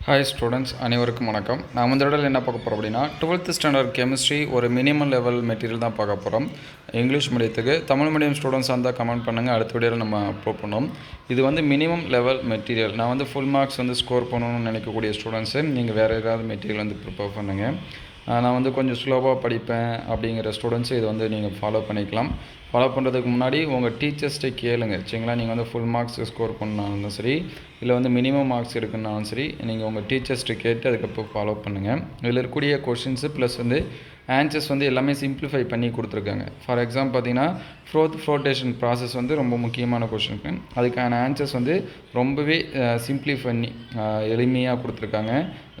Hi students, அனைவருக்கும் வணக்கம். நான் இந்த இடத்துல என்ன பார்க்க போகிறோம் அப்படின்னா 12th ஸ்டாண்டர்ட் கெமிஸ்ட்ரி ஒரு மினிமம் லெவல் மெட்டீரியல் தான் பார்க்க போகிறோம். இங்கிலீஷ் மீடியத்துக்கு தமிழ் மீடியம் ஸ்டூடெண்ட்ஸ் இருந்தால் கமெண்ட் பண்ணுங்கள். அடுத்த வீடியோவில் நம்ம அப்லோட் பண்ணோம். இது மினிமம் லெவல் மெட்டீரியல். நான் ஃபுல் மார்க்ஸ் ஸ்கோர் பண்ணணும்னு நினைக்கக்கூடிய ஸ்டூடெண்ட்ஸு நீங்கள் வேறு ஏதாவது மெட்டீரியல் ப்ரிப்பேர் பண்ணுங்கள். நான் கொஞ்சம் ஸ்லோவாக படிப்பேன் அப்படிங்கிற ஸ்டூடெண்ட்ஸு இது நீங்கள் ஃபாலோ பண்ணிக்கலாம். ஃபாலோ பண்ணுறதுக்கு முன்னாடி உங்கள் டீச்சர்ஸ்ட்டை கேளுங்க. சரிங்களா? நீங்கள் ஃபுல் மார்க்ஸ் ஸ்கோர் பண்ணாலும் சரி, இல்லை மினிமம் மார்க்ஸ் இருக்குன்னாலும் சரி, நீங்கள் உங்கள் டீச்சர்ஸ்ட்டை கேட்டு அதுக்கப்புறம் ஃபாலோ பண்ணுங்கள். இதில் இருக்கக்கூடிய கொஷின்ஸு ப்ளஸ் ஆன்சர்ஸ் எல்லாமே சிம்பிளிஃபை பண்ணி கொடுத்துருக்காங்க. ஃபார் எக்ஸாம்பிள் பார்த்தீங்கன்னா ஃப்ளோட்டேஷன் ப்ராசஸ் ரொம்ப முக்கியமான கொஷினுக்கு அதுக்கான ஆன்சர்ஸ் ரொம்பவே சிம்பிளிஃபை பண்ணி எளிமையாக கொடுத்துருக்காங்க.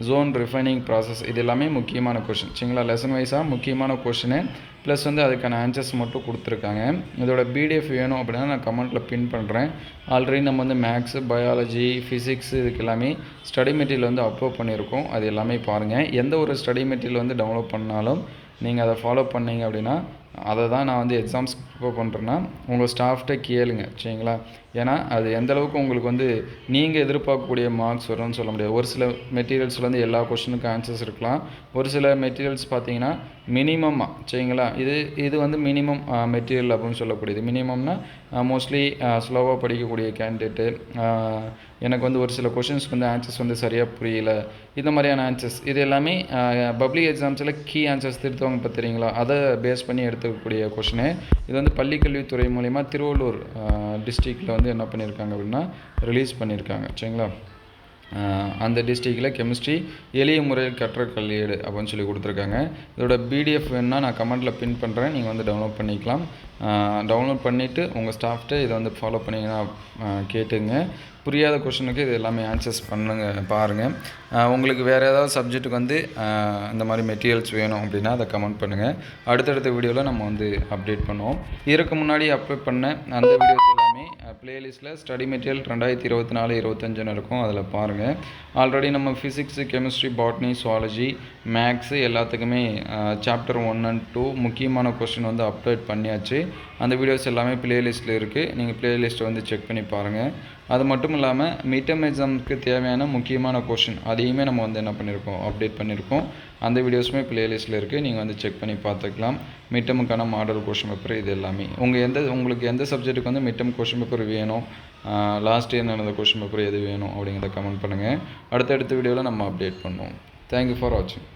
ஜோன் ரிஃபைனிங் ப்ராசஸ் இது எல்லாமே முக்கியமான கொஷின். சரிங்களா? லெசன் வைஸாக முக்கியமான கொஷினு ப்ளஸ் அதுக்கான ஆன்சர்ஸ் மட்டும் கொடுத்துருக்காங்க. இதோட பிடிஎஃப் வேணும் அப்படின்னா நான் கமெண்ட்டில் பின் பண்ணுறேன். ஆல்ரெடி நம்ம மேக்ஸு, பயாலஜி, ஃபிசிக்ஸ் இதுக்கு எல்லாமே ஸ்டடி மெட்டீரியல் அப்லோட் பண்ணியிருக்கோம். அது எல்லாமே பாருங்கள். எந்த ஒரு ஸ்டடி மெட்டீரியல் டவுன்லோட் பண்ணாலும் நீங்கள் அதை ஃபாலோ பண்ணீங்க அப்படின்னா அதை தான் நான் எக்ஸாம்ஸ் ப்ரிப்பேர் பண்ணுறேன்னா உங்கள் ஸ்டாஃப்கிட்ட கேளுங்க. சரிங்களா? ஏன்னா அது எந்தளவுக்கு உங்களுக்கு நீங்கள் எதிர்பார்க்கக்கூடிய மார்க்ஸ் வரும்னு சொல்ல முடியாது. ஒரு சில மெட்டீரியல்ஸில் எல்லா கொஷனுக்கும் ஆன்சர்ஸ் இருக்கலாம். ஒரு சில மெட்டீரியல்ஸ் பார்த்தீங்கன்னா மினிமமாக, சரிங்களா, இது மினிமம் மெட்டீரியல் அப்படின்னு சொல்லக்கூடியது. மினிமம்னா மோஸ்ட்லி ஸ்லோவாக படிக்கக்கூடிய கேண்டிடேட்டு, எனக்கு ஒரு சில கொஷின்ஸ்க்கு ஆன்சர்ஸ் சரியாக புரியல, இந்த மாதிரியான ஆன்சர்ஸ் இது எல்லாமே பப்ளிக் எக்ஸாம்ஸில் கீ ஆன்சர்ஸ் திருத்துவாங்க பார்த்துறீங்களா, அதை பேஸ் பண்ணி எடுத்துக்கக்கூடிய கொஷினு. இது பள்ளிக்கல்வித்துறை மூலிமா திருவள்ளூர் டிஸ்ட்ரிக்டில் என்ன பண்ணியிருக்காங்க அப்படின்னா ரிலீஸ் பண்ணியிருக்காங்க. சரிங்களா? அந்த டிஸ்ட்ரிக்டில் கெமிஸ்ட்ரி எளிய முறையில் கற்ற கல்வியேடு அப்படின்னு சொல்லி கொடுத்துருக்காங்க. இதோட பிடிஎஃப் வேணுன்னா நான் கமெண்ட்டில் பின் பண்ணுறேன். நீங்கள் டவுன்லோட் பண்ணிக்கலாம். டவுன்லோட் பண்ணிவிட்டு உங்கள் ஸ்டாஃப்கிட்ட இதை ஃபாலோ பண்ணிங்கன்னா கேட்டுங்க. புரியாத கொஷனுக்கு இது எல்லாமே ஆன்சர்ஸ் பாருங்கள். உங்களுக்கு வேறு ஏதாவது சப்ஜெக்ட்டுக்கு இந்த மாதிரி மெட்டீரியல்ஸ் வேணும் அப்படின்னா அதை கமெண்ட் பண்ணுங்கள். அடுத்தடுத்த வீடியோவில் நம்ம அப்டேட் பண்ணுவோம். இதற்கு முன்னாடி அப்லோட் பண்ண அந்த வீடியோஸ் எல்லாமே ப்ளேலிஸ்ட்டில் ஸ்டடி மெட்டீரியல் 2024-25 இருக்கும். அதில் பாருங்கள். ஆல்ரெடி நம்ம physics, chemistry, botany, zoology, maths எல்லாத்துக்குமே சாப்டர் 1 and 2 முக்கியமான கொஸ்டின் அப்லோட் பண்ணியாச்சு. அந்த வீடியோஸ் எல்லாமே ப்ளேலிஸ்ட்டில் இருக்குது. நீங்கள் ப்ளேலிஸ்ட்டை செக் பண்ணி பாருங்கள். அது மட்டும் இல்லாமல் மிட்டம் எக்ஸாமுக்கு தேவையான முக்கியமான கொஷின் அதையுமே நம்ம என்ன பண்ணியிருக்கோம், அப்டேட் பண்ணியிருக்கோம். அந்த வீடியோஸுமே ப்ளேலிஸ்ட்டில் இருக்குது. நீங்கள் செக் பண்ணி பார்த்துக்கலாம். மிட்டமுக்கான மாடல் கொஷின் பேப்பர் இது எல்லாமே உங்களுக்கு எந்த சப்ஜெக்ட்டுக்கு மிட்டம் கொஷின் பேப்பர் வேணும், லாஸ்ட் இயர் நடந்த கொஷின் பேப்பர் எது வேணும் அப்படிங்கிறத கமெண்ட் பண்ணுங்கள். அடுத்தடுத்த வீடியோவில் நம்ம அப்டேட் பண்ணுவோம். தேங்க்யூ ஃபார் வாட்சிங்.